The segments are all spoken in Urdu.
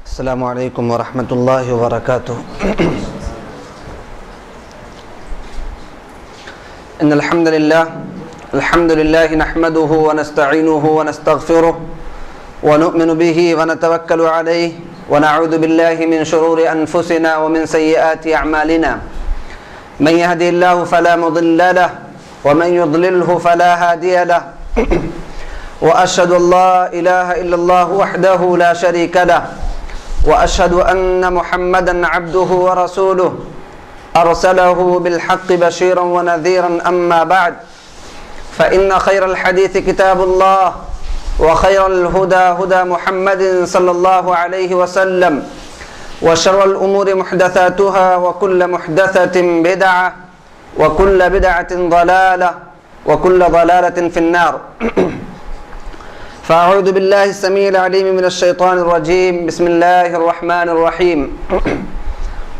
السلام علیکم ورحمۃ اللہ وبرکاتہ. ان الحمد للہ نحمده ونستعینه ونستغفره ونؤمن به ونتوکل علیہ ونعوذ باللہ من شرور انفسنا ومن سیئات اعمالنا. من يهدي الله فلا مضل له ومن يضلله فلا هادي له. واشهد ان لا اله الا الله وحده لا شريك له واشهد ان محمدا عبده ورسوله ارسله بالحق بشيرا ونذيرا. اما بعد فان خير الحديث كتاب الله وخير الهدى هدى محمد صلى الله عليه وسلم وشر الامور محدثاتها وكل محدثة بدعة وكل بدعة ضلالة وكل ضلالة في النار. فأعوذ بالله السميع العليم من الشيطان الرجيم. بسم الله الرحمن الرحيم.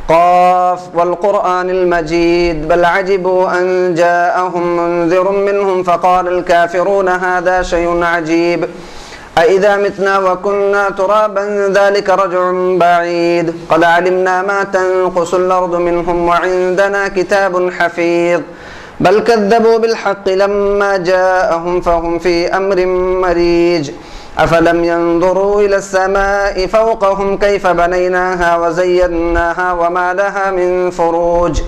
قاف والقرآن المجيد بل عجبوا أن جاءهم منذر منهم فقال الكافرون هذا شيء عجيب أإذا متنا وكنا ترابا ذلك رجع بعيد قد علمنا ما تنقص الأرض منهم وعندنا كتاب حفيظ بل كذبوا بالحق لما جاءهم فهم في أمر مريج أفلم ينظروا إلى السماء فوقهم كيف بنيناها وزيناها وما لها من فروج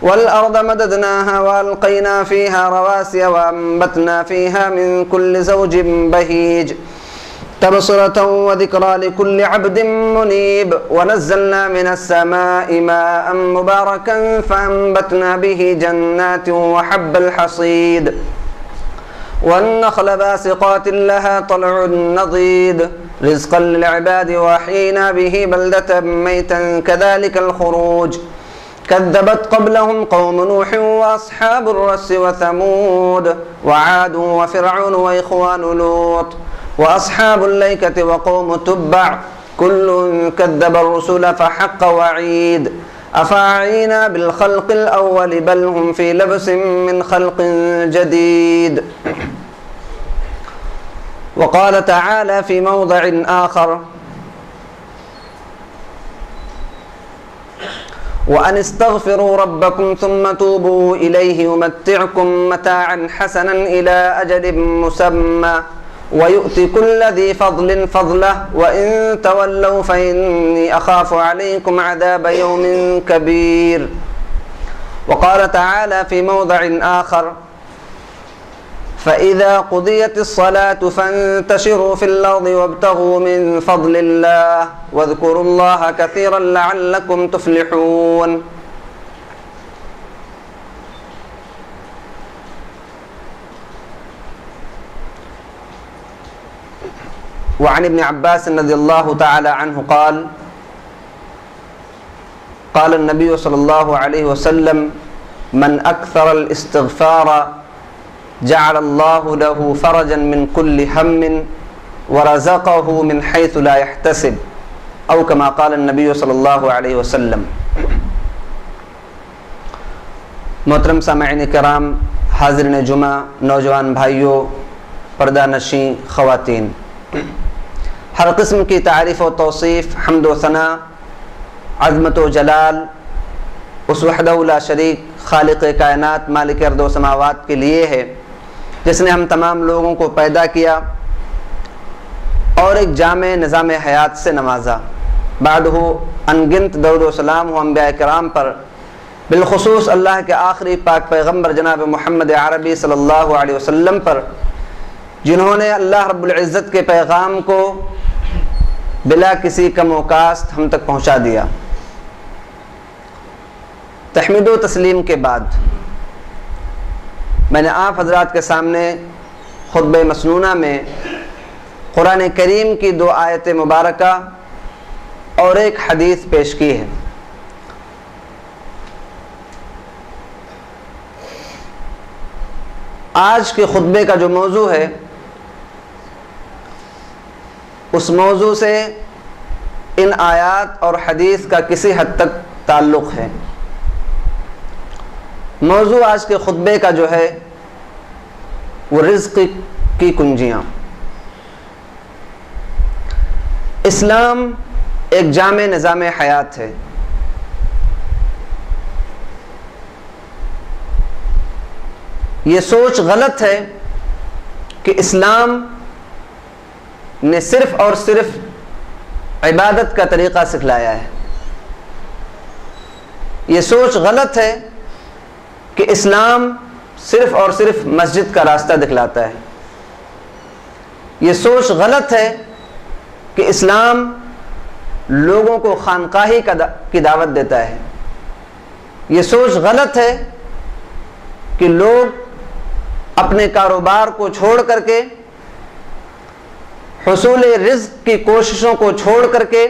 والأرض مددناها وألقينا فيها رواسي وأنبتنا فيها من كل زوج بهيج تبصرة وذكرى لكل عبد منيب ونزلنا من السماء ماء مباركا فأنبتنا به جنات وحب الحصيد والنخل باسقات لها طلع نضيد رزقا للعباد وأحيينا به بلدة ميتا كذلك الخروج كذبت قبلهم قوم نوح وأصحاب الرس وثمود وعاد وفرعون وإخوان لوط وأصحاب الأيكة وقوم تبع كل كذب الرسل فحق وعيد أفأعينا بالخلق الأول بل هم في لبس من خلق جديد. وقال تعالى في موضع آخر وأن استغفروا ربكم ثم توبوا إليه يمتعكم متاعا حسنا إلى أجل مسمى ويؤتي كل ذي فضل فضله وإن تولوا فإني أخاف عليكم عذاب يوم كبير. وقال تعالى في موضع آخر فإذا قضيت الصلاة فانتشروا في الأرض وابتغوا من فضل الله واذكروا الله كثيرا لعلكم تفلحون. وعن ابن عباس رضي الله تعالى عنه قال قال النبي صلى الله عليه وسلم من أكثر الاستغفار جعل الله له فرجا من كل هم ورزقه من حيث لا يحتسب أو كما قال النبي صلى الله عليه وسلم. محترم سامعین کرام، حاضرین جمعہ، نوجوان بھائیوں، پردہ نشین خواتین، ہر قسم کی تعریف و توصیف، حمد و ثنا، عظمت و جلال اس وحدہ لا شریک خالق کائنات مالک ارض و سماوات کے لیے ہے جس نے ہم تمام لوگوں کو پیدا کیا اور ایک جامع نظام حیات سے نوازا. بعد ہو انگنت درود و سلام ہو انبیاء کرام پر، بالخصوص اللہ کے آخری پاک پیغمبر جناب محمد عربی صلی اللہ علیہ وسلم پر، جنہوں نے اللہ رب العزت کے پیغام کو بلا کسی کم و کاست ہم تک پہنچا دیا. تحمید و تسلیم کے بعد میں نے آپ حضرات کے سامنے خطبہ مسنونہ میں قرآن کریم کی 2 آیت مبارکہ اور ایک حدیث پیش کی ہے. آج کے خطبے کا جو موضوع ہے اس موضوع سے ان آیات اور حدیث کا کسی حد تک تعلق ہے۔ موضوع آج کے خطبے کا جو ہے وہ رزق کی کنجیاں۔ اسلام ایک جامع نظام حیات ہے۔ یہ سوچ غلط ہے کہ اسلام نے صرف اور صرف عبادت کا طریقہ سکھلایا ہے۔ یہ سوچ غلط ہے کہ اسلام صرف اور صرف مسجد کا راستہ دکھلاتا ہے۔ یہ سوچ غلط ہے کہ اسلام لوگوں کو خانقاہی کی دعوت دیتا ہے۔ یہ سوچ غلط ہے کہ لوگ اپنے کاروبار کو چھوڑ کر کے، حصول رزق کی کوششوں کو چھوڑ کر کے،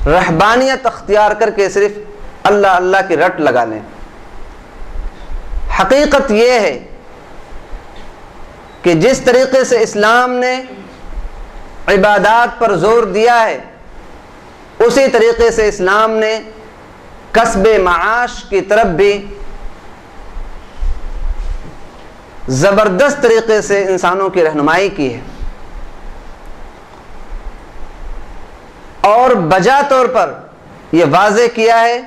رہبانیت اختیار کر کے صرف اللہ اللہ کی رٹ لگا لیں۔ حقیقت یہ ہے کہ جس طریقے سے اسلام نے عبادات پر زور دیا ہے، اسی طریقے سے اسلام نے کسب معاش کی طرف بھی زبردست طریقے سے انسانوں کی رہنمائی کی ہے، اور بجا طور پر یہ واضح کیا ہے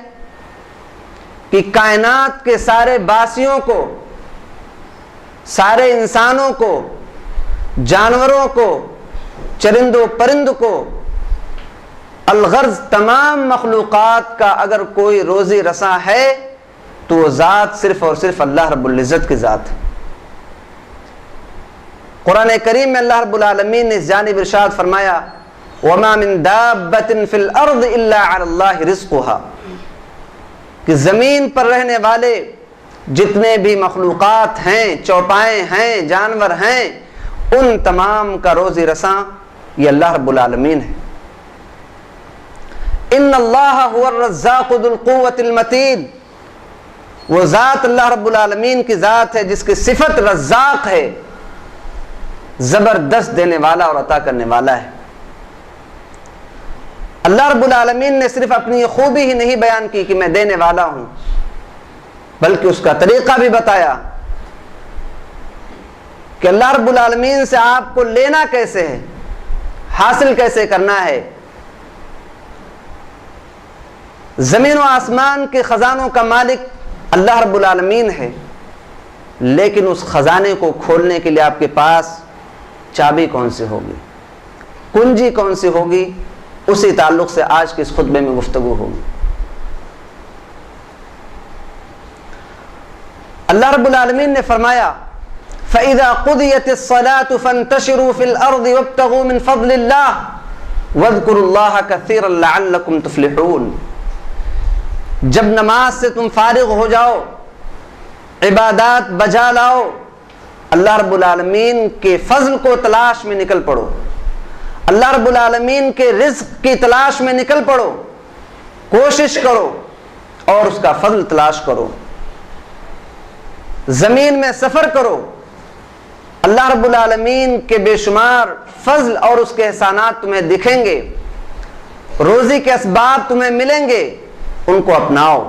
کہ کائنات کے سارے باسیوں کو، سارے انسانوں کو، جانوروں کو، چرند و پرند کو، الغرض تمام مخلوقات کا اگر کوئی روزی رساں ہے تو وہ ذات صرف اور صرف اللہ رب العزت کی ذات ہے۔ قرآن کریم میں اللہ رب العالمین نے اس جانب ارشاد فرمایا وَمَا مِن دَابَّةٍ فِي الْأَرْضِ إِلَّا عَلَى اللَّهِ رِزْقُهَا، کہ زمین پر رہنے والے جتنے بھی مخلوقات ہیں، چوپائے ہیں، جانور ہیں، ان تمام کا روزی رساں یہ اللہ رب العالمین ہے۔ إِنَّ اللَّهَ هُوَ الرَّزَّاقُ ذُو الْقُوَّةِ الْمَتِينُ، وہ ذات اللہ رب العالمین کی ذات ہے جس کی صفت رزاق ہے، زبردست دینے والا اور عطا کرنے والا ہے۔ اللہ رب العالمین نے صرف اپنی یہ خوبی ہی نہیں بیان کی کہ میں دینے والا ہوں، بلکہ اس کا طریقہ بھی بتایا کہ اللہ رب العالمین سے آپ کو لینا کیسے ہے، حاصل کیسے کرنا ہے۔ زمین و آسمان کے خزانوں کا مالک اللہ رب العالمین ہے، لیکن اس خزانے کو کھولنے کے لیے آپ کے پاس چابی کون سی ہوگی، کنجی کون سی ہوگی، اسی تعلق سے آج کے اس خطبے میں گفتگو ہوگی۔ اللہ رب العالمین نے فرمایا فَإِذَا قُضِيَتِ الصَّلَاةُ فَانْتَشِرُوا فِي الْأَرْضِ وَابْتَغُوا مِنْ فَضْلِ اللَّهِ وَاذْكُرُوا اللَّهَ كَثِيرًا لَعَلَّكُمْ تُفْلِحُونَ، جب نماز سے تم فارغ ہو جاؤ، عبادات بجا لاؤ، اللہ رب العالمین کے فضل کو تلاش میں نکل پڑو، اللہ رب العالمین کے رزق کی تلاش میں نکل پڑو، کوشش کرو اور اس کا فضل تلاش کرو، زمین میں سفر کرو، اللہ رب العالمین کے بے شمار فضل اور اس کے احسانات تمہیں دکھیں گے، روزی کے اسباب تمہیں ملیں گے، ان کو اپناؤ،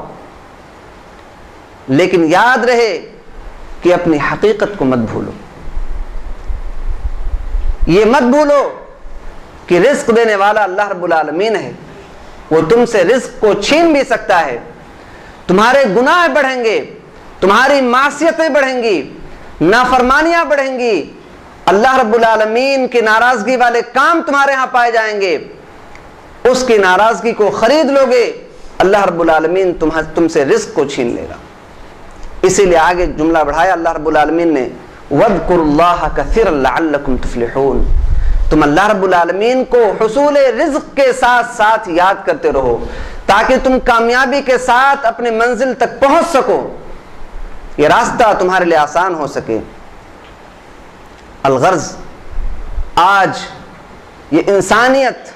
لیکن یاد رہے کہ اپنی حقیقت کو مت بھولو۔ یہ مت بھولو کہ رزق دینے والا اللہ رب العالمین ہے، وہ تم سے رزق کو چھین بھی سکتا ہے، تمہارے گناہ بڑھیں گے، تمہاری معصیتیں بڑھیں گی، نافرمانیاں بڑھیں گی، اللہ رب العالمین کی ناراضگی والے کام تمہارے ہاں پائے جائیں گے، اس کی ناراضگی کو خرید لو گے، اللہ رب العالمین تم سے رزق کو چھین لے گا۔ اسی لیے آگے جملہ بڑھایا اللہ رب العالمین نے وَاذْكُرُوا اللَّهَ كَثِيرًا لَعَلَّكُمْ تُفْلِحُونَ، تم اللہ رب العالمین کو حصول رزق کے ساتھ ساتھ یاد کرتے رہو تاکہ تم کامیابی کے ساتھ اپنے منزل تک پہنچ سکو، یہ راستہ تمہارے لیے آسان ہو سکے۔ الغرض آج یہ انسانیت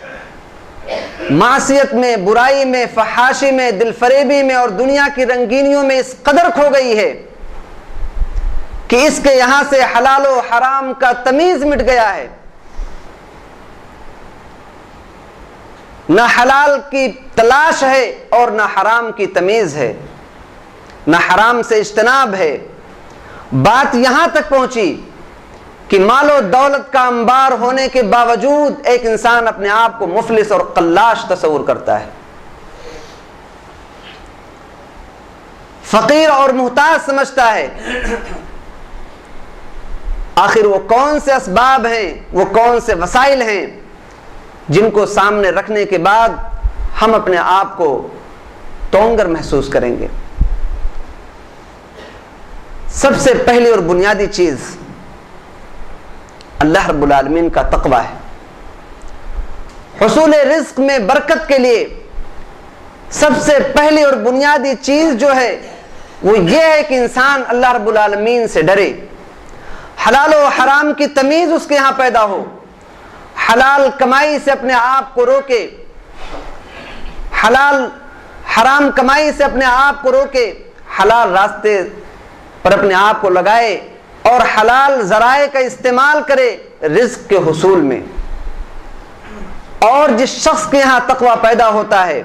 معصیت میں، برائی میں، فحاشی میں، دل فریبی میں اور دنیا کی رنگینیوں میں اس قدر کھو گئی ہے کہ اس کے یہاں سے حلال و حرام کا تمیز مٹ گیا ہے۔ نہ حلال کی تلاش ہے اور نہ حرام کی تمیز ہے، نہ حرام سے اجتناب ہے۔ بات یہاں تک پہنچی کہ مال و دولت کا انبار ہونے کے باوجود ایک انسان اپنے آپ کو مفلس اور قلاش تصور کرتا ہے، فقیر اور محتاج سمجھتا ہے۔ آخر وہ کون سے اسباب ہیں، وہ کون سے وسائل ہیں جن کو سامنے رکھنے کے بعد ہم اپنے آپ کو تونگر محسوس کریں گے؟ سب سے پہلی اور بنیادی چیز اللہ رب العالمین کا تقوی ہے۔ حصول رزق میں برکت کے لیے سب سے پہلی اور بنیادی چیز جو ہے وہ یہ ہے کہ انسان اللہ رب العالمین سے ڈرے، حلال و حرام کی تمیز اس کے ہاں پیدا ہو، حلال کمائی سے اپنے آپ کو روکے، حلال حرام کمائی سے اپنے آپ کو روکے، حلال راستے پر اپنے آپ کو لگائے اور حلال ذرائع کا استعمال کرے رزق کے حصول میں۔ اور جس شخص کے یہاں تقوی پیدا ہوتا ہے،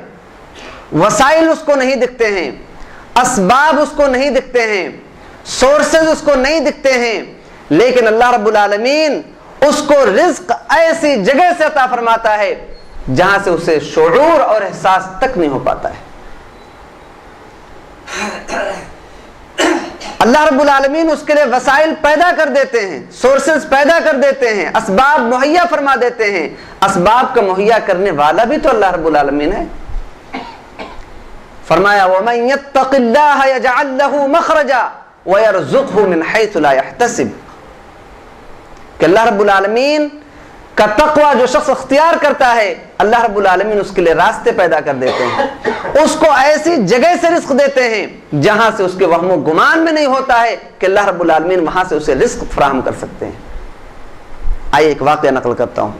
وسائل اس کو نہیں دکھتے ہیں، اسباب اس کو نہیں دکھتے ہیں، سورسز اس کو نہیں دکھتے ہیں، لیکن اللہ رب العالمین اس کو رزق ایسی جگہ سے عطا فرماتا ہے جہاں سے اسے شعور اور احساس تک نہیں ہو پاتا ہے۔ اللہ رب العالمین اس کے لیے وسائل پیدا کر دیتے ہیں، سورسز پیدا کر دیتے ہیں، اسباب مہیا فرما دیتے ہیں۔ اسباب کا مہیا کرنے والا بھی تو اللہ رب العالمین ہے۔ فرمایا وَمَن يَتَّقِ اللَّهَ يَجْعَل لَّهُ مَخْرَجًا وَيَرْزُقْهُ مِنْ حَيْثُ لَا يَحْتَسِبُ، کہ اللہ رب العالمین کا تقوی جو شخص اختیار کرتا ہے، اللہ رب العالمین اس کے لیے راستے پیدا کر دیتے ہیں، اس کو ایسی جگہ سے رزق دیتے ہیں جہاں سے اس کے وہم و گمان میں نہیں ہوتا ہے کہ اللہ رب العالمین وہاں سے اسے رزق فراہم کر سکتے ہیں۔ آئیے ایک واقعہ نقل کرتا ہوں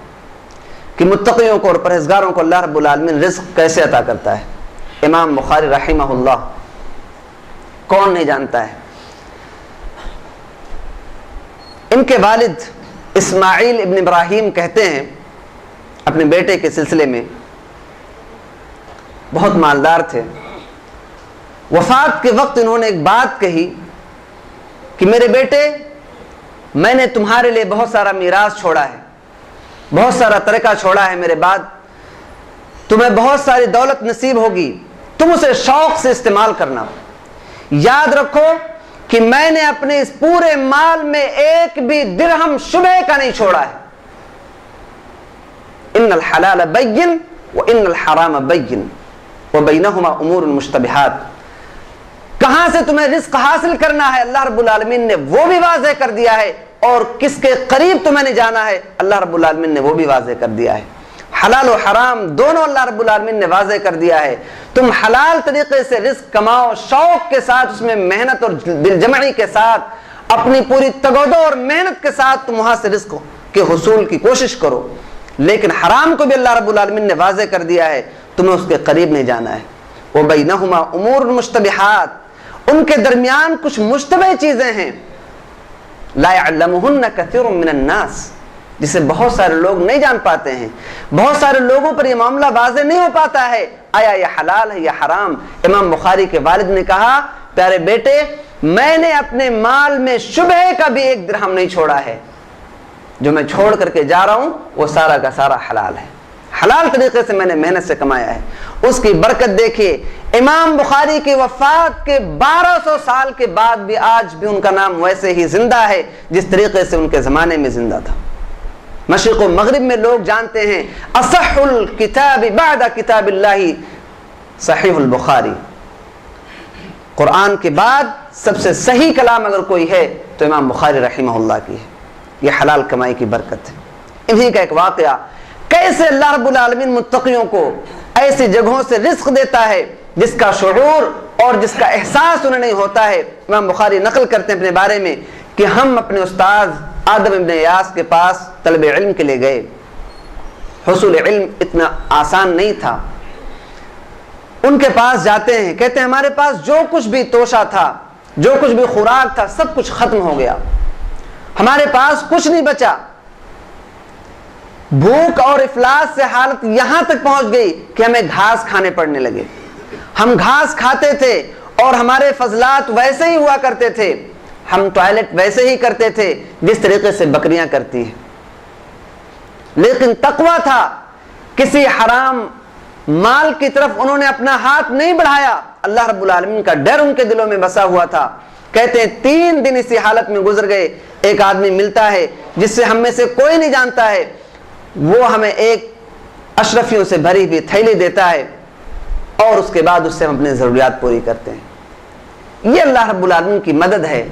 کہ متقیوں کو اور پرہیزگاروں کو اللہ رب العالمین رزق کیسے عطا کرتا ہے۔ امام بخاری رحمہ اللہ، کون نہیں جانتا ہے، ان کے والد اسماعیل ابن ابراہیم کہتے ہیں اپنے بیٹے کے سلسلے میں، بہت مالدار تھے، وفات کے وقت انہوں نے ایک بات کہی کہ میرے بیٹے، میں نے تمہارے لیے بہت سارا میراث چھوڑا ہے، بہت سارا ترکہ چھوڑا ہے میرے بعد، تمہیں بہت ساری دولت نصیب ہوگی، تم اسے شوق سے استعمال کرنا۔ یاد رکھو کہ میں نے اپنے اس پورے مال میں ایک بھی درہم شبہ کا نہیں چھوڑا ہے۔ ان الحلال بین وان الحرام بین وبینہما امور مشتبہات، کہاں سے تمہیں رزق حاصل کرنا ہے اللہ رب العالمین نے وہ بھی واضح کر دیا ہے، اور کس کے قریب تمہیں نے جانا ہے اللہ رب العالمین نے وہ بھی واضح کر دیا ہے۔ حلال و حرام دونوں اللہ رب العالمین نے واضح کر دیا ہے۔ تم حلال طریقے سے رزق کماؤ، شوق کے ساتھ، اس میں محنت اور دل جمعی کے ساتھ، اپنی پوری تگودو اور محنت کے ساتھ تم وہاں سے رزق کے حصول کی کوشش کرو، لیکن حرام کو بھی اللہ رب العالمین نے واضح کر دیا ہے، تمہیں اس کے قریب نہیں جانا ہے۔ وَبَيْنَهُمَا أُمُورٌ مُشْتَبِهَاتٌ، ان کے درمیان کچھ مشتبہ چیزیں ہیں، لَا يَعْلَمُهُنَّ كَثِيرٌ مِّنَ النَّاسِ، جسے بہت سارے لوگ نہیں جان پاتے ہیں، بہت سارے لوگوں پر یہ معاملہ واضح نہیں ہو پاتا ہے، آیا یہ حلال ہے یا حرام۔ امام بخاری کے والد نے کہا پیارے بیٹے، میں نے اپنے مال میں شبہ کا بھی ایک درہم نہیں چھوڑا ہے، جو میں چھوڑ کر کے جا رہا ہوں وہ سارا کا سارا حلال ہے، حلال طریقے سے میں نے محنت سے کمایا ہے۔ اس کی برکت دیکھیے، امام بخاری کی وفات کے 1200 سال کے بعد بھی آج بھی ان کا نام ویسے ہی زندہ ہے جس طریقے سے ان کے زمانے میں زندہ تھا۔ مشرق و مغرب میں لوگ جانتے ہیں اصح الکتاب بعد کتاب اللہ صحیح البخاری، قرآن کے بعد سب سے صحیح کلام اگر کوئی ہے تو امام بخاری رحمہ اللہ کی ہے۔ یہ حلال کمائی کی برکت ہے۔ انہی کا ایک واقعہ، کیسے اللہ رب العالمین متقیوں کو ایسی جگہوں سے رزق دیتا ہے جس کا شعور اور جس کا احساس انہیں نہیں ہوتا ہے۔ امام بخاری نقل کرتے ہیں اپنے بارے میں کہ ہم اپنے استاد آدم ابن ایاس کے پاس طلب علم کے لیے گئے، حصول علم اتنا آسان نہیں تھا۔ ان کے پاس جاتے ہیں، کہتے ہیں ہمارے پاس جو کچھ بھی توشہ تھا، جو کچھ بھی خوراک تھا، سب کچھ ختم ہو گیا، ہمارے پاس کچھ نہیں بچا۔ بھوک اور افلاس سے حالت یہاں تک پہنچ گئی کہ ہمیں گھاس کھانے پڑنے لگے. ہم گھاس کھاتے تھے اور ہمارے فضلات ویسے ہی ہوا کرتے تھے, ہم ٹوائلٹ ویسے ہی کرتے تھے جس طریقے سے بکریاں کرتی ہیں. لیکن تقویٰ تھا, کسی حرام مال کی طرف انہوں نے اپنا ہاتھ نہیں بڑھایا. اللہ رب العالمین کا ڈر ان کے دلوں میں بسا ہوا تھا. کہتے ہیں 3 دن اسی حالت میں گزر گئے. ایک آدمی ملتا ہے جس سے ہم میں سے کوئی نہیں جانتا ہے, وہ ہمیں ایک اشرفیوں سے بھری ہوئی تھیلی دیتا ہے اور اس کے بعد اس سے ہم اپنی ضروریات پوری کرتے ہیں. یہ اللہ رب العالمین کی مدد ہے.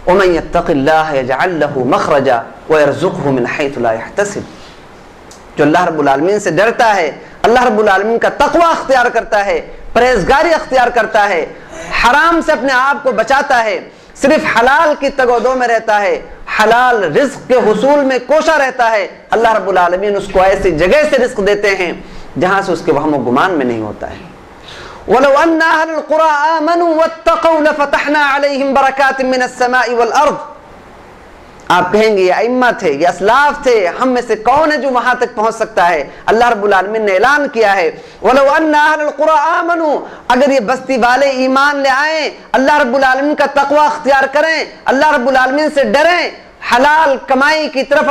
وَمَن يَتَّقِ اللَّهَ يَجْعَل لَّهُ مَخْرَجًا وَيَرْزُقْهُ مِنْ حَيْثُ لَا يَحْتَسِبُ. جو اللہ رب العالمین سے ڈرتا ہے, اللہ رب العالمین کا تقوی اختیار کرتا ہے, پرہیزگاری اختیار کرتا ہے, حرام سے اپنے آپ کو بچاتا ہے, صرف حلال کی تگ و دو میں رہتا ہے, حلال رزق کے حصول میں کوشاں رہتا ہے, اللہ رب العالمین اس کو ایسی جگہ سے رزق دیتے ہیں جہاں سے اس کے وہم و گمان میں نہیں ہوتا ہے. وَلَوْ أَنَّ أَهْلَ الْقُرَىٰ آمَنُوا وَاتَّقَوْا لَفَتَحْنَا عَلَيْهِمْ بَرَكَاتٍ مِّنَ السَّمَاءِ وَالْأَرْضِ. آپ کہیں گے یہ ائمہ تھے, یہ اسلاف تھے, ہم میں سے کون ہے جو وہاں تک پہنچ سکتا ہے؟ اللہ رب العالمین نے اعلان کیا ہے وَلَوْ أَنَّ أَهْلَ الْقُرَىٰ آمَنُوا, اگر یہ بستی والے ایمان لے آئیں, اللہ رب العالمین کا تقوی اختیار کریں, اللہ رب العالمین سے ڈریں, حلال کمائی کی طرف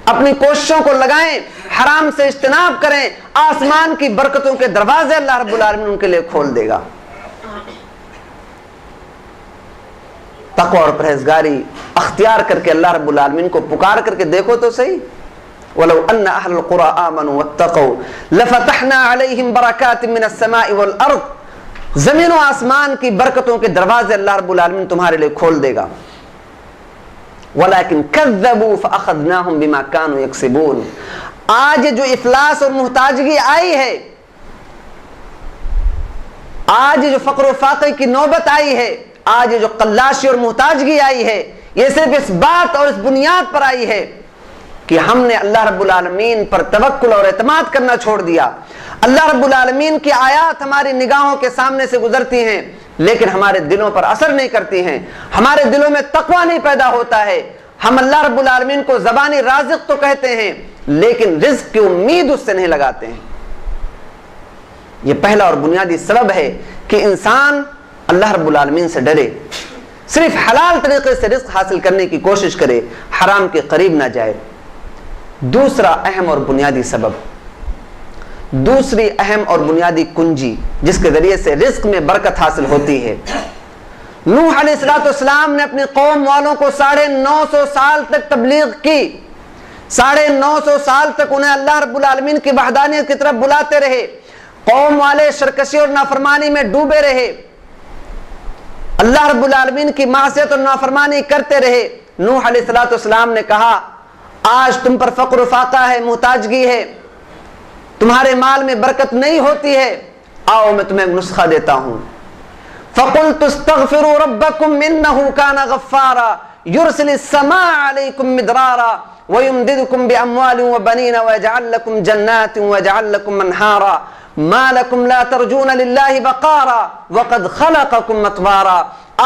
اپنی کوششوں کو لگائیں, حرام سے اجتناب کریں, آسمان کی برکتوں کے دروازے اللہ رب العالمین ان کے لیے کھول دے گا. تقوی اور پرہیزگاری اختیار کر کے اللہ رب العالمین کو پکار کر کے دیکھو تو صحیح. وَلَوْ أَنَّ أَهْلَ الْقُرَىٰ آمَنُوا وَاتَّقَوْا لَفَتَحْنَا عَلَيْهِمْ بَرَكَاتٍ مِّنَ السَّمَاءِ وَالْأَرْضِ. زمین و آسمان کی برکتوں کے دروازے اللہ رب العالمین تمہارے لیے کھول دے گا. وَلَكِنْ كَذَّبُوا فَأَخَذْنَاهُمْ بِمَا كَانُوا يَكْسِبُونَ. آج جو افلاس اور محتاجگی آئی ہے, آج جو فقر و فاقے کی نوبت آئی ہے, آج جو قلاشی اور محتاجگی آئی ہے, یہ صرف اس بات اور اس بنیاد پر آئی ہے کہ ہم نے اللہ رب العالمین پر توکل اور اعتماد کرنا چھوڑ دیا. اللہ رب العالمین کی آیات ہماری نگاہوں کے سامنے سے گزرتی ہیں لیکن ہمارے دلوں پر اثر نہیں کرتی ہیں, ہمارے دلوں میں تقویٰ نہیں پیدا ہوتا ہے. ہم اللہ رب العالمین کو زبانی رازق تو کہتے ہیں لیکن رزق کی امید اس سے نہیں لگاتے ہیں. یہ پہلا اور بنیادی سبب ہے کہ انسان اللہ رب العالمین سے ڈرے, صرف حلال طریقے سے رزق حاصل کرنے کی کوشش کرے, حرام کے قریب نہ جائے. دوسرا اہم اور بنیادی سبب, دوسری اہم اور بنیادی کنجی جس کے ذریعے سے رزق میں برکت حاصل ہوتی ہے. نوح علیہ السلام نے اپنی قوم والوں کو 950 سال تک تبلیغ کی, 950 سال تک انہیں اللہ رب العالمین کی وحدانیت کی طرف بلاتے رہے. قوم والے سرکشی اور نافرمانی میں ڈوبے رہے, اللہ رب العالمین کی معصیت اور نافرمانی کرتے رہے. نوح علیہ السلام نے کہا آج تم پر فقر و فاقہ ہے, محتاجگی ہے, تمہارے مال میں برکت نہیں ہوتی ہے, آؤ میں تمہیں ایک نسخہ دیتا ہوں. فَقُلْتُ اسْتَغْفِرُوا رَبَّكُمْ إِنَّهُ كَانَ غَفَّارًا يُرْسِلِ السَّمَاءَ عَلَيْكُمْ مِدْرَارًا وَيُمْدِدْكُمْ بِأَمْوَالٍ وَبَنِينَ وَيَجْعَلْ لَكُمْ جَنَّاتٍ وَيَجْعَلْ لَكُمْ أَنْهَارًا مَا لَكُمْ لَا تَرْجُونَ لِلَّهِ وَقَارًا وَقَدْ خَلَقَكُمْ أَطْوَارًا.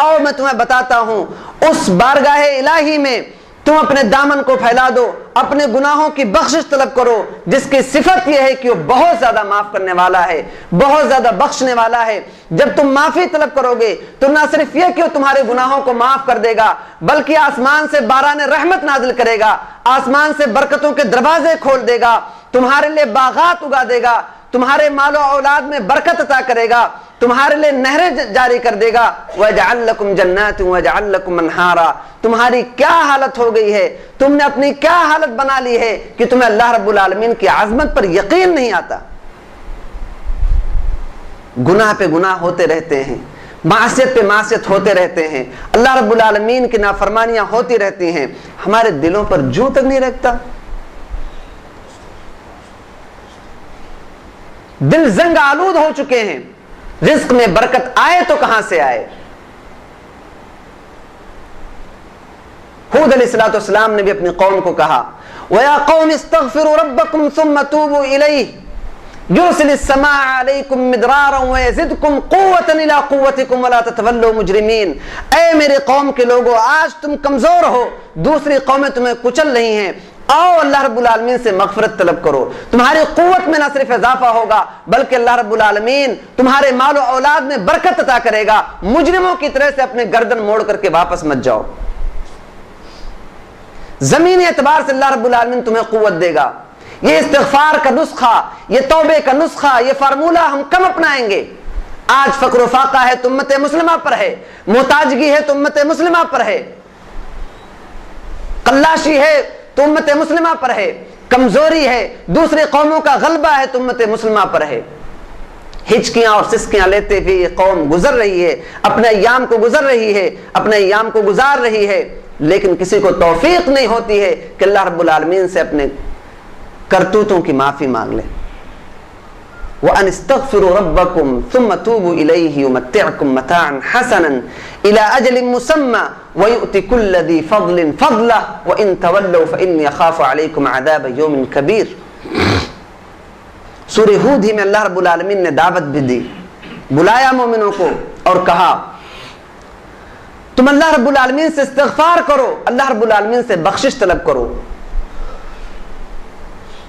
آؤ میں تمہیں بتاتا ہوں, اس بارگاہ الہی میں تم اپنے دامن کو پھیلا دو, اپنے گناہوں کی بخشش طلب کرو جس کی صفت یہ ہے کہ وہ بہت زیادہ معاف کرنے والا ہے, بہت زیادہ بخشنے والا ہے. جب تم معافی طلب کرو گے تو نہ صرف یہ کہ وہ تمہارے گناہوں کو معاف کر دے گا بلکہ آسمان سے باران رحمت نازل کرے گا, آسمان سے برکتوں کے دروازے کھول دے گا, تمہارے لیے باغات اگا دے گا, تمہارے مال و اولاد میں برکت عطا کرے گا, تمہارے لیے نہریں جاری کر دے گا. وَيَجْعَلْ لَكُمْ جَنَّاتٍ وَيَجْعَلْ لَكُمْ أَنْهَارًا. تمہاری کیا حالت ہو گئی ہے, تم نے اپنی کیا حالت بنا لی ہے کہ تمہیں اللہ رب العالمین کی عظمت پر یقین نہیں آتا. گناہ پہ گناہ ہوتے رہتے ہیں, معصیت پہ معصیت ہوتے رہتے ہیں, اللہ رب العالمین کی نافرمانیاں ہوتی رہتی ہیں, ہمارے دلوں پر جوں تک نہیں رکھتا. دل زنگ آلود ہو چکے ہیں, رزق میں برکت آئے تو کہاں سے آئے. ہود علیہ السلام نے بھی اپنی قوم کو کہا وَيَا قَوْمِ اسْتَغْفِرُوا رَبَّكُمْ ثُمَّ تُوبُوا إِلَيْهِ يُرْسِلِ السَّمَاءَ عَلَيْكُمْ مِدْرَارًا وَيَزِدْكُمْ قُوَّةً إِلَىٰ قُوَّتِكُمْ وَلَا تَتَوَلَّوْا مُجْرِمِينَ. اے میرے قوم کے لوگوں, آج تم کمزور ہو, دوسری قومیں تمہیں کچل رہی ہیں, آؤ اللہ رب العالمین سے مغفرت طلب کرو. تمہاری قوت میں نہ صرف اضافہ ہوگا بلکہ اللہ رب العالمین تمہارے مال و اولاد میں برکت عطا کرے گا. مجرموں کی طرح سے اپنے گردن موڑ کر کے واپس مت جاؤ. زمینی اعتبار سے اللہ رب العالمین تمہیں قوت دے گا. یہ استغفار کا نسخہ، یہ توبے کا نسخہ، یہ فارمولہ ہم کم اپنائیں گے. آج فقر و فاقہ ہے تو امت مسلمہ پر ہے، محتاجگی ہے تو امت مسلمہ پر ہے، قلاشی ہے تو امت مسلمہ پر ہے، کمزوری ہے، دوسرے قوموں کا غلبہ ہے تو امت مسلمہ پر ہے. ہچکیاں اور سسکیاں لیتے ہوئے یہ قوم گزر رہی ہے، اپنے ایام کو گزر رہی ہے، اپنے ایام کو گزار رہی ہے، لیکن کسی کو توفیق نہیں ہوتی ہے کہ اللہ رب العالمین سے اپنے کرتوتوں کی معافی مانگ لے. وَأَنِ اسْتَغْفِرُوا رَبَّكُمْ ثُمَّ تُوبُوا إِلَيْهِ يُمَتِّعْكُمْ مَتَاعًا حَسَنًا إِلَىٰ أَجَلٍ مُّسَمًّى وَيُؤْتِ كُلَّ ذِي فَضْلٍ فَضْلَهُ وَإِن تَوَلَّوْا فَإِنِّي أَخَافُ عَلَيْكُمْ عَذَابَ يَوْمٍ كَبِيرٍ. سورہ ہود ہی میں اللہ رب العالمین نے دعوت بھی دی، بلایا مومنوں کو اور کہا تم اللہ رب العالمین سے استغفار کرو، اللہ رب العالمین سے بخشش طلب کرو.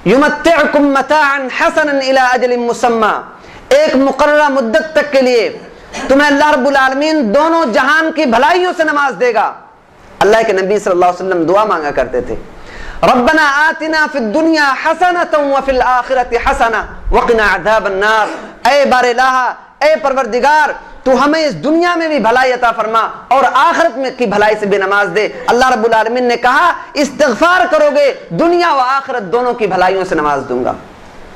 یمتعکم متاعا حسنا الی اجل مسمی، ایک مقررہ مدت تک کے لیے تمہیں اللہ رب العالمین دونوں جہان کی بھلائیوں سے نواز دے گا. اللہ کے نبی صلی اللہ علیہ وسلم دعا مانگا کرتے تھے، ربنا آتنا فی الدنیا حسنۃ وفی الآخرۃ حسنۃ وقنا عذاب النار. اے بار الہ، اے پروردگار، تو ہمیں اس دنیا میں بھی بھلائی عطا فرما اور آخرت میں کی بھلائی سے بھی نواز دے. اللہ رب العالمین نے کہا استغفار کرو گے دنیا و آخرت دونوں کی بھلائیوں سے نواز دوں گا.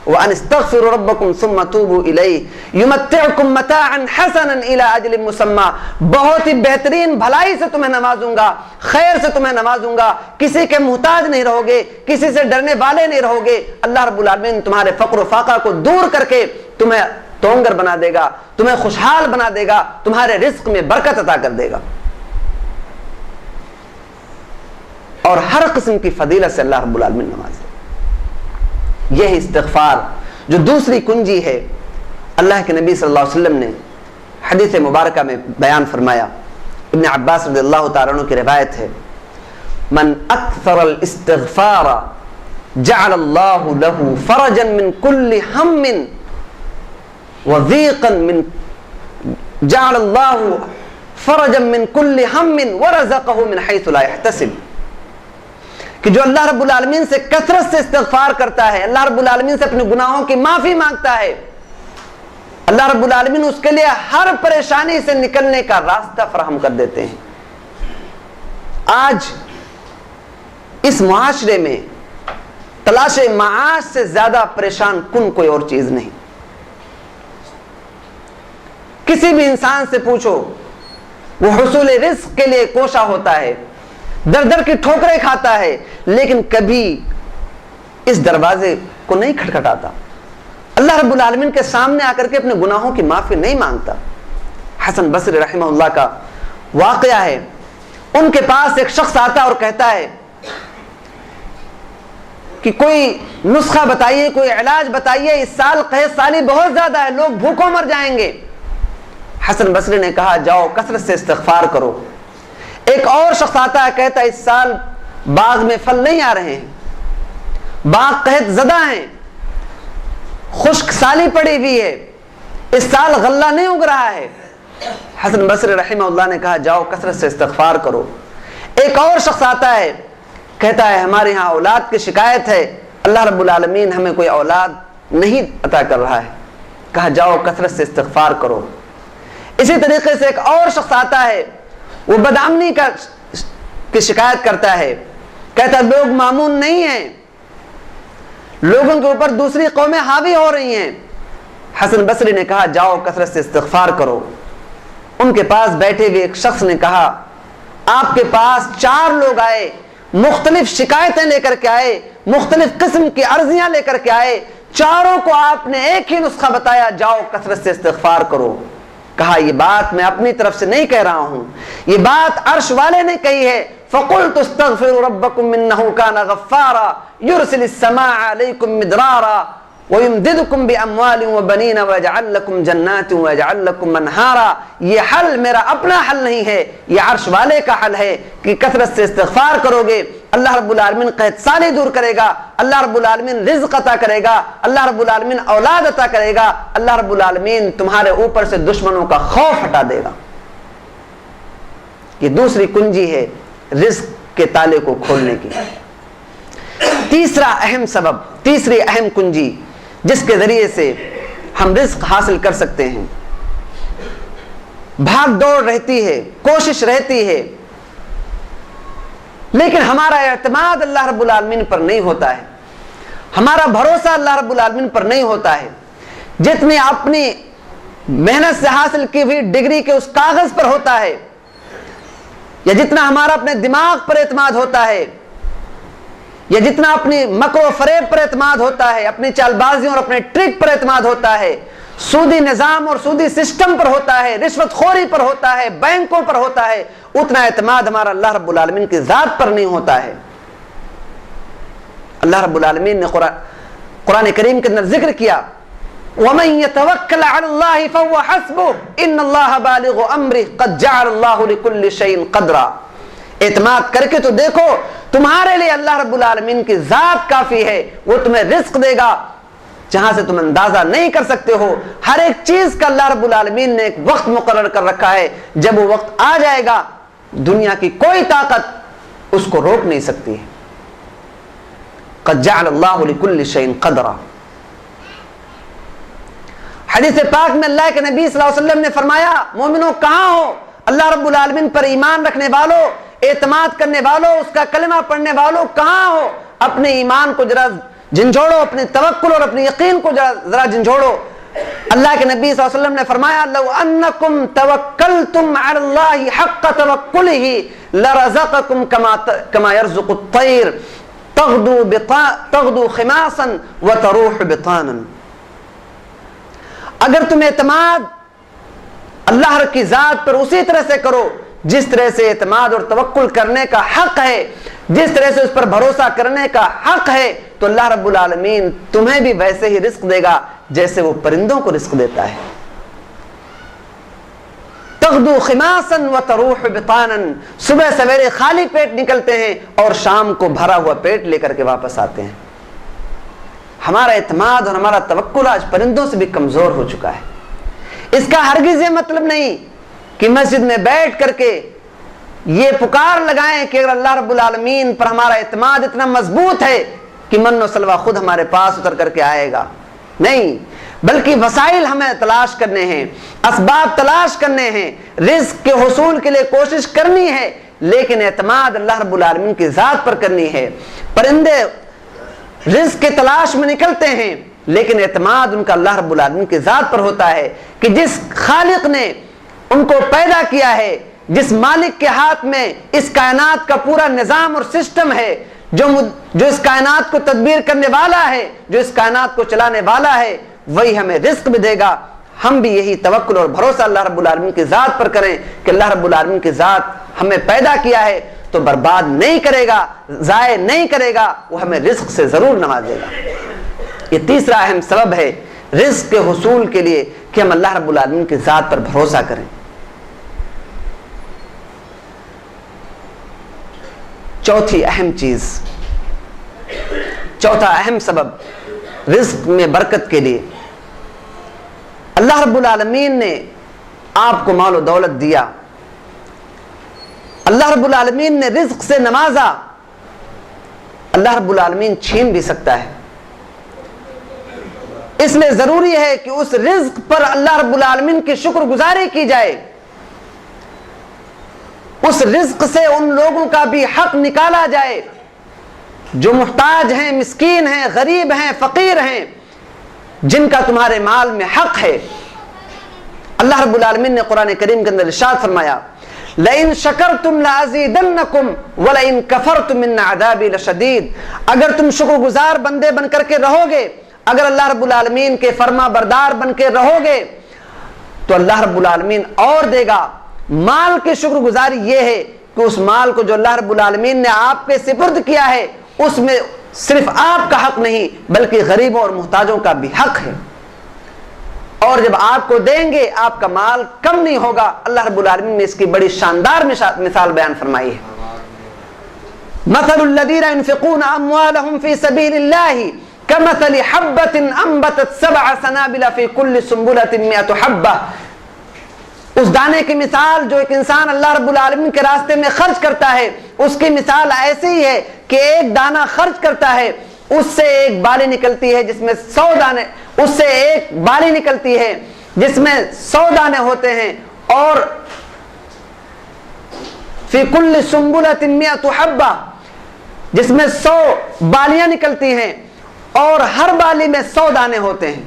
وَأَنِ اسْتَغْفِرُوا رَبَّكُمْ ثُمَّ تُوبُوا إِلَيْهِ يُمَتِّعْكُمْ مَتَاعًا حَسَنًا إِلَىٰ أَجْلٍ مُّسَمًّى، بہت ہی بہترین بھلائی سے تمہیں نوازوں گا، خیر سے تمہیں نوازوں گا، کسی کے محتاج نہیں رہو گے، کسی سے ڈرنے والے نہیں رہو گے. اللہ رب العالمین تمہارے فقر و فاقہ کو دور کر کے تمہیں تونگر بنا دے گا، تمہیں خوشحال بنا دے گا، تمہارے رزق میں برکت عطا کر دے گا. اور ہر قسم کی فضیلت سے اللہ رب العالمین نوازے. یہ استغفار جو دوسری کنجی ہے، اللہ کے نبی صلی اللہ علیہ وسلم نے حدیث مبارکہ میں بیان فرمایا. ابن عباس رضی اللہ تعالیٰ عنہ کی روایت ہے، من اکثر الاستغفار جعل اللہ له فرجا من كل ہم وضيقا من جعل الله فرجا من كل هم ورزقه من حيث لا يحتسب. کہ جو اللہ رب العالمین سے کثرت سے استغفار کرتا ہے، اللہ رب العالمین سے اپنے گناہوں کی معافی مانگتا ہے، اللہ رب العالمین اس کے لیے ہر پریشانی سے نکلنے کا راستہ فراہم کر دیتے ہیں. آج اس معاشرے میں تلاش معاش سے زیادہ پریشان کن کوئی اور چیز نہیں. کسی بھی انسان سے پوچھو، وہ حصول رزق کے لیے کوشاں ہوتا ہے، در در کی ٹھوکریں کھاتا ہے، لیکن کبھی اس دروازے کو نہیں کھٹکھٹاتا، اللہ رب العالمین کے سامنے آ کر کے اپنے گناہوں کی معافی نہیں مانگتا. حسن بصری رحمہ اللہ کا واقعہ ہے، ان کے پاس ایک شخص آتا اور کہتا ہے کہ کوئی نسخہ بتائیے، کوئی علاج بتائیے، اس سال قحط سالی بہت زیادہ ہے، لوگ بھوکوں مر جائیں گے. حسن بصری نے کہا جاؤ کثرت سے استغفار کرو. ایک اور شخص آتا ہے، کہتا ہے اس سال باغ میں پھل نہیں آ رہے ہیں، باغ قحط زدہ ہیں، خشک سالی پڑی ہوئی ہے، اس سال غلہ نہیں اگ رہا ہے. حسن بصری رحمہ اللہ نے کہا جاؤ کثرت سے استغفار کرو. ایک اور شخص آتا ہے، کہتا ہے ہمارے ہاں اولاد کی شکایت ہے، اللہ رب العالمین ہمیں کوئی اولاد نہیں عطا کر رہا ہے. کہا جاؤ کثرت سے استغفار کرو. اسی طریقے سے ایک اور شخص آتا ہے، وہ بدامنی کی شکایت کرتا ہے، کہتا ہے لوگ مامون نہیں ہیں، لوگوں کے اوپر دوسری قومیں حاوی ہو رہی ہیں. حسن بصری نے کہا جاؤ کثرت سے استغفار کرو. ان کے پاس بیٹھے ہوئے ایک شخص نے کہا آپ کے پاس 4 لوگ آئے، مختلف شکایتیں لے کر کے آئے، مختلف قسم کی عرضیاں لے کر کے آئے، چاروں کو آپ نے ایک ہی نسخہ بتایا جاؤ کثرت سے استغفار کرو. کہا یہ بات میں اپنی طرف سے نہیں کہہ رہا ہوں، یہ بات عرش والے نے کہی ہے. فَقُلْتُ اسْتَغْفِرُوا رَبَّكُمْ إِنَّهُ كَانَ غَفَّارًا يُرْسِلِ السَّمَاءَ عَلَيْكُمْ مِدْرَارًا وَيُمْدِدْكُمْ بِأَمْوَالٍ وَبَنِينَ وَيَجْعَلْ لَكُمْ جَنَّاتٍ وَيَجْعَلْ لَكُمْ أَنْهَارًا. یہ حل میرا اپنا حل نہیں ہے، یہ عرش والے کا حل ہے کہ کثرت سے استغفار کرو گے اللہ رب العالمین قحط سالی دور کرے گا، اللہ رب العالمین رزق عطا کرے گا، اللہ رب العالمین اولاد عطا کرے گا، اللہ رب العالمین تمہارے اوپر سے دشمنوں کا خوف ہٹا دے گا۔ یہ دوسری کنجی ہے رزق کے تالے کو کھولنے کی۔ تیسرا اہم سبب، تیسری اہم کنجی جس کے ذریعے سے ہم رزق حاصل کر سکتے ہیں، بھاگ دوڑ رہتی ہے، کوشش رہتی ہے، لیکن ہمارا اعتماد اللہ رب العالمین پر نہیں ہوتا ہے، ہمارا بھروسہ اللہ رب العالمین پر نہیں ہوتا ہے۔ جتنی اپنی محنت سے حاصل کی ہوئی ڈگری کے اس کاغذ پر ہوتا ہے، یا جتنا ہمارا اپنے دماغ پر اعتماد ہوتا ہے، یا جتنا اپنی مکر و فریب پر اعتماد ہوتا ہے، اپنی چال بازیوں اور اپنے ٹرک پر اعتماد ہوتا ہے، سودی نظام اور سودی سسٹم پر ہوتا ہے، رشوت خوری پر ہوتا ہے، بینکوں پر ہوتا ہے، اتنا اعتماد ہمارا اللہ رب العالمین کی ذات پر نہیں ہوتا ہے۔ اللہ رب العالمین نے قرآن کریم کے اندر ذکر کیا، وَمَن يَتَوَكَّلْ عَلَى اللَّهِ فَهُوَ حَسْبُهُ إِنَّ اللَّهَ بَالِغُ أَمْرِهِ قَدْ جَعَلَ اللَّهُ لِكُلِّ شَيْءٍ قَدْرًا۔ اعتماد کر کے تو دیکھو، تمہارے لیے اللہ رب العالمین کی ذات کافی ہے، وہ تمہیں رزق دے گا جہاں سے تم اندازہ نہیں کر سکتے ہو۔ ہر ایک چیز کا اللہ رب العالمین نے ایک وقت مقرر کر رکھا ہے، جب وہ وقت آ جائے گا دنیا کی کوئی طاقت اس کو روک نہیں سکتی ہے۔ قد جعل اللہ لکل شیء قدرا۔ حدیث پاک میں اللہ کے نبی صلی اللہ علیہ وسلم نے فرمایا، مومنوں کہاں ہو؟ اللہ رب العالمین پر ایمان رکھنے والوں، اعتماد کرنے والوں، اس کا کلمہ پڑھنے والوں کہاں ہو؟ اپنے ایمان کو ذرا جھنجھوڑو، اپنے توکل اور اپنے یقین کو ذرا جھنجھوڑو۔ اللہ کے نبی صلی اللہ علیہ وسلم نے فرمایا، لو انکم توکلتم علی اللہ حق توکلہ لرزقکم کما یرزق الطیر تغدو خماسا وتروح بطانا۔ اگر تم اعتماد اللہ کی ذات پر اسی طرح سے کرو جس طرح سے اعتماد اور توکل کرنے کا حق ہے، جس طرح سے اس پر بھروسہ کرنے کا حق ہے، تو اللہ رب العالمین تمہیں بھی ویسے ہی رزق دے گا جیسے وہ پرندوں کو رزق دیتا ہے۔ تغدو خماسا وتروح بطانا، صبح سویرے خالی پیٹ نکلتے ہیں اور شام کو بھرا ہوا پیٹ لے کر کے واپس آتے ہیں۔ ہمارا اعتماد اور ہمارا توکل آج پرندوں سے بھی کمزور ہو چکا ہے۔ اس کا ہرگز یہ مطلب نہیں کہ مسجد میں بیٹھ کر کے یہ پکار لگائیں کہ اگر اللہ رب العالمین پر ہمارا اعتماد اتنا مضبوط ہے کہ من و سلوہ خود ہمارے پاس اتر کر کے آئے گا، نہیں، بلکہ وسائل ہمیں تلاش کرنے ہیں، اسباب تلاش کرنے ہیں، رزق کے حصول کے لیے کوشش کرنی ہے، لیکن اعتماد اللہ رب العالمین کی ذات پر کرنی ہے۔ پرندے رزق کے تلاش میں نکلتے ہیں، لیکن اعتماد ان کا اللہ رب العالمین کی ذات پر ہوتا ہے کہ جس خالق نے ان کو پیدا کیا ہے، جس مالک کے ہاتھ میں اس کائنات کا پورا نظام اور سسٹم ہے، جو اس کائنات کو تدبیر کرنے والا ہے، جو اس کائنات کو چلانے والا ہے، وہی ہمیں رزق بھی دے گا۔ ہم بھی یہی توکل اور بھروسہ اللہ رب العالمین کی ذات پر کریں کہ اللہ رب العالمین کی ذات ہمیں پیدا کیا ہے تو برباد نہیں کرے گا، ضائع نہیں کرے گا، وہ ہمیں رزق سے ضرور نوازے گا۔ یہ تیسرا اہم سبب ہے رزق کے حصول کے لیے کہ ہم اللہ رب العالمین کی ذات پر بھروسہ کریں۔ چوتھی اہم چیز، چوتھا اہم سبب رزق میں برکت کے لیے، اللہ رب العالمین نے آپ کو مال و دولت دیا، اللہ رب العالمین نے رزق سے نوازا، اللہ رب العالمین چھین بھی سکتا ہے۔ اس لیے ضروری ہے کہ اس رزق پر اللہ رب العالمین کی شکر گزاری کی جائے، اس رزق سے ان لوگوں کا بھی حق نکالا جائے جو محتاج ہیں، مسکین ہیں، غریب ہیں، فقیر ہیں، جن کا تمہارے مال میں حق ہے۔ اللہ رب العالمین نے قرآن کریم کے اندر ارشاد فرمایا، لَإِن شَكَرْتُمْ لَأَزِيدَنَّكُمْ وَلَإِن كَفَرْتُمْ مِنَّ عَذَابِي لَشَدِيدٌ۔ اگر تم شکر گزار بندے بن کر کے رہو گے، اگر اللہ رب العالمین کے فرما بردار بن کے رہو گے تو اللہ رب العالمین اور دے گا۔ مال کی شکر گزاری یہ ہے کہ اس مال کو جو اللہ رب العالمین نے آپ کے سپرد کیا ہے اس میں صرف آپ کا حق نہیں بلکہ غریبوں اور محتاجوں کا بھی حق ہے، اور جب آپ کو دیں گے آپ کا مال کم نہیں ہوگا۔ اللہ رب العالمین نے اس کی بڑی شاندار مثال بیان فرمائی ہے۔ مثل الذین ينفقون اموالهم فی سبیل اللہ کمثل حبۃ انبتت 7 سنابل فی کل سنبلۃ 100 حبۃ. اس دانے کی مثال جو ایک انسان اللہ رب العالمین کے راستے میں خرچ کرتا ہے، اس کی مثال ایسی ہی ہے کہ ایک دانہ خرچ کرتا ہے، اس سے ایک بالی نکلتی ہے جس میں 100 دانے، اس سے ایک بالی نکلتی ہے جس میں 100 دانے ہوتے ہیں، اور فی کل سنبلۃ 100 حبۃ، جس میں 100 بالیاں نکلتی ہیں اور ہر بالی میں 100 دانے ہوتے ہیں.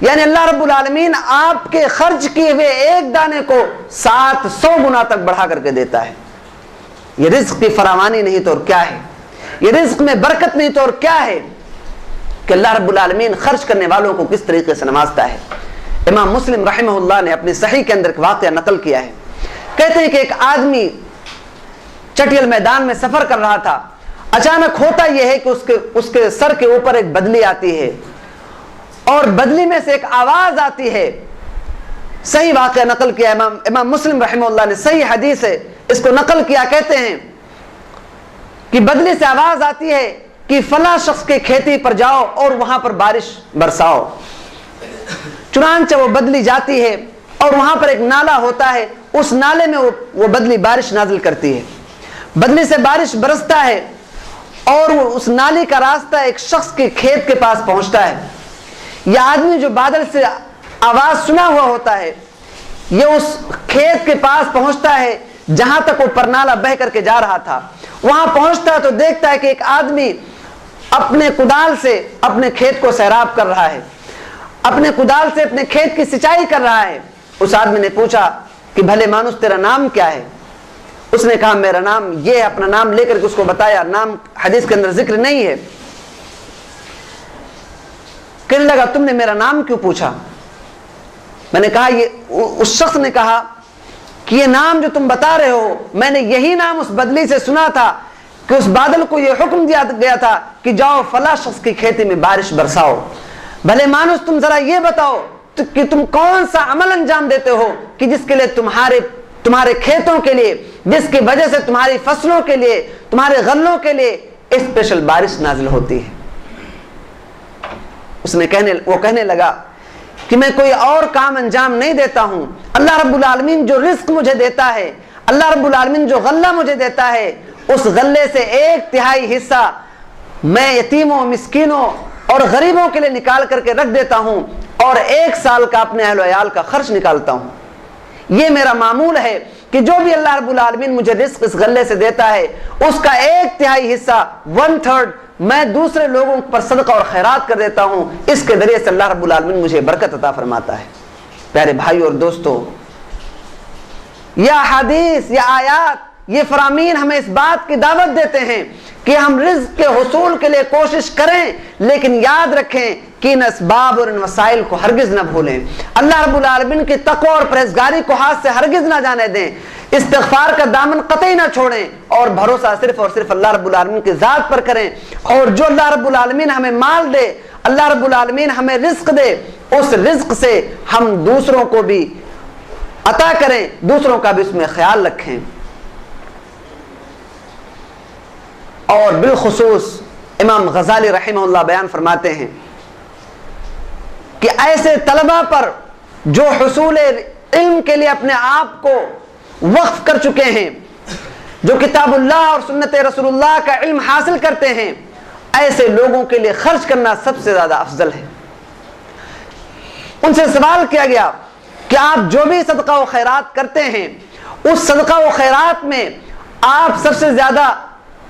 یعنی اللہ رب العالمین آپ کے خرچ کیے ہوئے ایک دانے کو 700 گنا تک بڑھا کر کے دیتا ہے. یہ رزق کی فراوانی نہیں تو اور کیا ہے، یہ رزق میں برکت نہیں تو اور کیا ہے کہ اللہ رب العالمین خرچ کرنے والوں کو کس طریقے سے نوازتا ہے. امام مسلم رحمہ اللہ نے اپنی صحیح کے اندر ایک واقعہ نقل کیا ہے. کہتے ہیں کہ ایک آدمی چٹیل میدان میں سفر کر رہا تھا. اچانک ہوتا یہ ہے کہ اس کے سر کے اوپر ایک بدلی آتی ہے اور بدلی میں سے ایک آواز آتی ہے. صحیح واقعہ نقل کیا امام مسلم رحمہ اللہ نے، صحیح حدیث ہے، اس کو نقل کیا. کہتے ہیں کہ بدلی سے آواز آتی ہے کہ فلاں شخص کے کھیتی پر جاؤ اور وہاں پر بارش برساؤ. چنانچہ وہ بدلی جاتی ہے اور وہاں پر ایک نالا ہوتا ہے، اس نالے میں وہ بدلی بارش نازل کرتی ہے. بدلی سے بارش برستا ہے اور اس نالی کا راستہ ایک شخص کے کھیت کے پاس پہنچتا ہے. یہ آدمی جو بادل سے آواز سنا ہوا ہوتا ہے، یہ اس کھیت کے پاس پہنچتا ہے جہاں تک وہ پرنالا بہ کر کے جا رہا تھا. وہاں پہنچتا ہے تو دیکھتا ہے کہ ایک آدمی اپنے کدال سے اپنے کھیت کو سیراب کر رہا ہے، اپنے کدال سے اپنے کھیت کی سچائی کر رہا ہے. اس آدمی نے پوچھا کہ بھلے مانوس تیرا نام کیا ہے؟ اس نے کہا میرا نام یہ ہے. اپنا نام لے کر کے اس کو بتایا. نام حدیث کے اندر ذکر نہیں ہے. کہنے لگا تم نے میرا نام کیوں پوچھا؟ میں نے کہا اس شخص نے کہا کہ یہ نام جو تم بتا رہے ہو، میں نے یہی نام اس بدلی سے سنا تھا کہ اس بادل کو یہ حکم دیا گیا تھا کہ جاؤ فلاں شخص کی کھیتی میں بارش برساؤ. بھلے مانوس تم ذرا یہ بتاؤ کہ تم کون سا عمل انجام دیتے ہو کہ جس کے لیے تمہارے کھیتوں کے لیے، جس کی وجہ سے تمہاری فصلوں کے لیے، تمہارے غلوں کے لیے اسپیشل بارش نازل ہوتی ہے. وہ کہنے لگا کہ میں کوئی اور کام انجام نہیں دیتا ہوں. اللہ رب العالمین جو رزق مجھے دیتا ہے، اللہ رب العالمین جو غلہ مجھے دیتا ہے، اس غلے سے 1/3 حصہ میں یتیموں، مسکینوں اور غریبوں کے لیے نکال کر کے رکھ دیتا ہوں اور 1 سال کا اپنے اہل و عیال کا خرچ نکالتا ہوں. یہ میرا معمول ہے کہ جو بھی اللہ رب العالمین مجھے رزق اس غلے سے دیتا ہے، اس کا 1/3 حصہ 1/3 میں دوسرے لوگوں پر صدقہ اور خیرات کر دیتا ہوں. اس کے ذریعے سے اللہ رب العالمین مجھے برکت عطا فرماتا ہے. پیارے بھائی اور دوستو، یہ حدیث، یہ آیات، یہ فرامین ہمیں اس بات کی دعوت دیتے ہیں کہ ہم رزق کے حصول کے لیے کوشش کریں، لیکن یاد رکھیں کہ ان اسباب اور ان وسائل کو ہرگز نہ بھولیں. اللہ رب العالمین کی تقوی اور پرہیزگاری کو ہاتھ سے ہرگز نہ جانے دیں. استغفار کا دامن قطعی نہ چھوڑیں اور بھروسہ صرف اور صرف اللہ رب العالمین کی ذات پر کریں. اور جو اللہ رب العالمین ہمیں مال دے، اللہ رب العالمین ہمیں رزق دے، اس رزق سے ہم دوسروں کو بھی عطا کریں، دوسروں کا بھی اس میں خیال رکھیں. اور بالخصوص امام غزالی رحمہ اللہ بیان فرماتے ہیں کہ ایسے طلبہ پر جو حصول علم کے لیے اپنے آپ کو وقف کر چکے ہیں، جو کتاب اللہ اور سنت رسول اللہ کا علم حاصل کرتے ہیں، ایسے لوگوں کے لیے خرچ کرنا سب سے زیادہ افضل ہے. ان سے سوال کیا گیا کہ آپ جو بھی صدقہ و خیرات کرتے ہیں، اس صدقہ و خیرات میں آپ سب سے زیادہ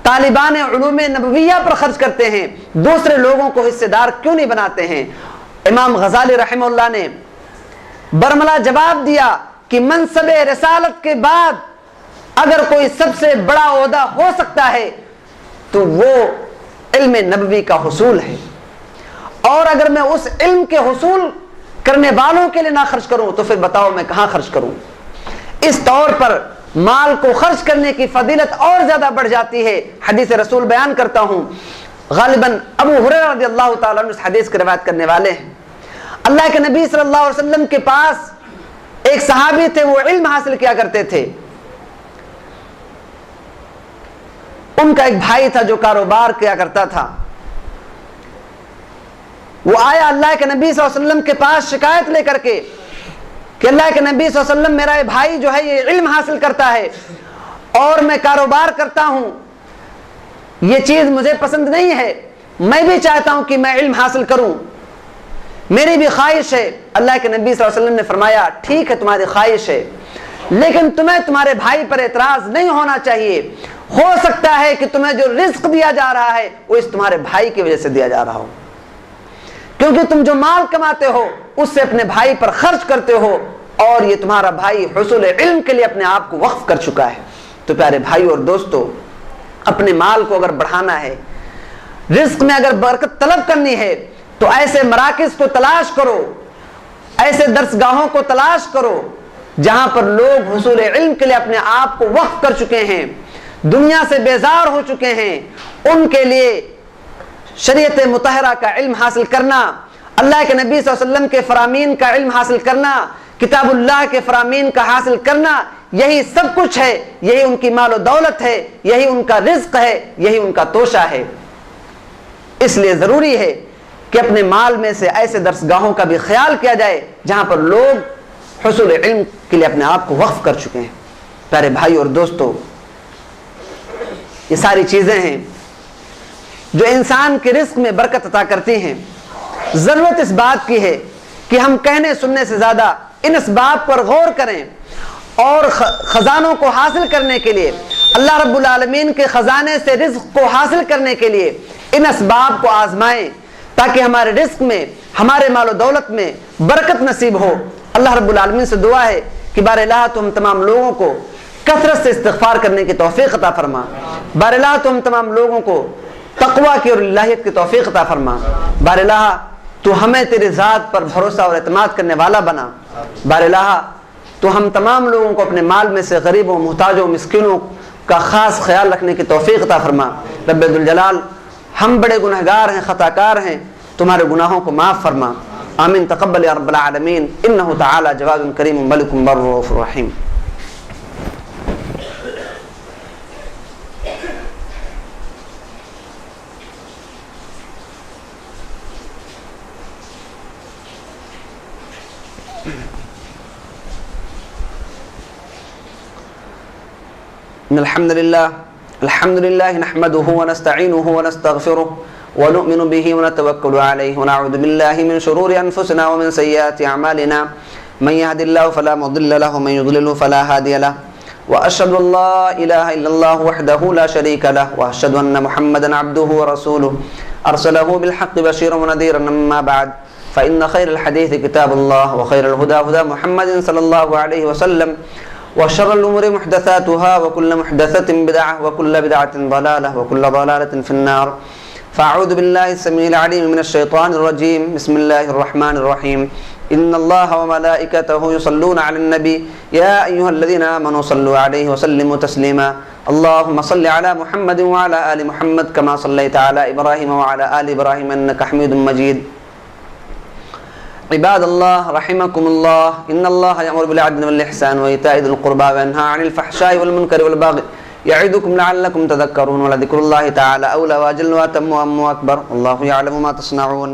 طالبان علوم نبویہ پر خرچ کرتے ہیں، دوسرے لوگوں کو حصے دار کیوں نہیں بناتے ہیں؟ امام غزالی رحمہ اللہ نے برملا جواب دیا کہ منصب رسالت کے بعد اگر کوئی سب سے بڑا عہدہ ہو سکتا ہے تو وہ علم نبوی کا حصول ہے. اور اگر میں اس علم کے حصول کرنے والوں کے لیے نہ خرچ کروں تو پھر بتاؤ میں کہاں خرچ کروں؟ اس طور پر مال کو خرچ کرنے کی فضیلت اور زیادہ بڑھ جاتی ہے. حدیث رسول بیان کرتا ہوں، غالباً ابو ہریرہ رضی اللہ تعالیٰ عنہ اس حدیث کی روایت کرنے والے ہیں. اللہ کے نبی صلی اللہ علیہ وسلم کے پاس ایک صحابی تھے، وہ علم حاصل کیا کرتے تھے. ان کا ایک بھائی تھا جو کاروبار کیا کرتا تھا. وہ آیا اللہ کے نبی صلی اللہ علیہ وسلم کے پاس شکایت لے کر کے کہ اللہ کے نبی صلی اللہ علیہ وسلم میرا یہ بھائی جو ہے یہ علم حاصل کرتا ہے اور میں کاروبار کرتا ہوں, یہ چیز مجھے پسند نہیں ہے, میں بھی چاہتا ہوں کہ میں علم حاصل کروں, میری بھی خواہش ہے. اللہ کے نبی صلی اللہ علیہ وسلم نے فرمایا ٹھیک ہے تمہاری خواہش ہے, لیکن تمہیں تمہارے بھائی پر اعتراض نہیں ہونا چاہیے. ہو سکتا ہے کہ تمہیں جو رزق دیا جا رہا ہے وہ اس تمہارے بھائی کی وجہ سے دیا جا رہا ہو, کیونکہ تم جو مال کماتے ہو اس سے اپنے بھائی پر خرچ کرتے ہو, اور یہ تمہارا بھائی حصول علم کے لیے اپنے آپ کو وقف کر چکا ہے. تو پیارے بھائی اور دوستو, اپنے مال کو اگر بڑھانا ہے, رزق میں اگر برکت طلب کرنی ہے, تو ایسے مراکز کو تلاش کرو, ایسے درسگاہوں کو تلاش کرو جہاں پر لوگ حصول علم کے لیے اپنے آپ کو وقف کر چکے ہیں, دنیا سے بیزار ہو چکے ہیں. ان کے لیے شریعت مطہرہ کا علم حاصل کرنا, اللہ کے نبی صلی اللہ علیہ وسلم کے فرامین کا علم حاصل کرنا, کتاب اللہ کے فرامین کا حاصل کرنا, یہی سب کچھ ہے. یہی ان کی مال و دولت ہے, یہی ان کا رزق ہے, یہی ان کا توشہ ہے. اس لیے ضروری ہے کہ اپنے مال میں سے ایسے درسگاہوں کا بھی خیال کیا جائے جہاں پر لوگ حصول علم کے لیے اپنے آپ کو وقف کر چکے ہیں. پیارے بھائی اور دوستو, یہ ساری چیزیں ہیں جو انسان کے رزق میں برکت عطا کرتی ہیں. ضرورت اس بات کی ہے کہ ہم کہنے سننے سے زیادہ ان اسباب پر غور کریں, اور خزانوں کو حاصل کرنے کے لیے, اللہ رب العالمین کے خزانے سے رزق کو حاصل کرنے کے لیے ان اسباب کو آزمائیں, تاکہ ہمارے رزق میں, ہمارے مال و دولت میں برکت نصیب ہو. اللہ رب العالمین سے دعا ہے کہ بار الہ تو ہم تمام لوگوں کو کثرت سے استغفار کرنے کی توفیق عطا فرما. بار الہ تو ہم تمام لوگوں کو تقوی کی اور الہیت کی توفیق عطا فرما. بار الہ تو ہمیں تیری ذات پر بھروسہ اور اعتماد کرنے والا بنا. بار الہ تو ہم تمام لوگوں کو اپنے مال میں سے غریبوں, محتاجوں, مسکینوں کا خاص خیال رکھنے کی توفیق عطا فرما. رب ذوالجلال, ہم بڑے گنہگار ہیں, خطا کار ہیں, تمہارے گناہوں کو معاف فرما. آمین. تقبل یا رب العالمین. انہ تعالی جواد کریم ملک بر رؤوف رحیم. الحمد لله نحمده ونستعينه ونستغفره ونؤمن به ونتوكل عليه ونعوذ بالله من شرور أنفسنا ومن سيئات أعمالنا من يهد الله فلا مضل له ومن يضلل فلا هادي له وأشهد أن لا إله إلا الله وحده لا شريك له وأشهد أن محمدا عبده ورسوله أرسله بالحق بشيرا ونذيرا. أما بعد فإن خير الحديث كتاب الله وخير الهدى هدى محمد صلى الله عليه وسلم وشر الأمور محدثاتها وكل محدثة بدعة وكل بدعة ضلالة وكل ضلالة في النار. فأعوذ بالله السميع العليم من الشيطان الرجيم. بسم الله الرحمن الرحيم. إن الله وملائكته يصلون على النبي يا أيها الذين آمنوا صلوا عليه وسلموا تسليما. اللهم صل على محمد وعلى آل محمد كما صليت على إبراهيم وعلى آل إبراهيم إنك حميد مجيد. عباد الله رحمكم الله, إن الله يأمر بالعدل والإحسان وإيتاء ذي القربى وينهى عن الفحشاء والمنكر والبغي يعظكم لعلكم تذكرون. ولذكر الله تعالى أولى وأجل وأتم وأم وأكبر. والله يعلم ما تصنعون.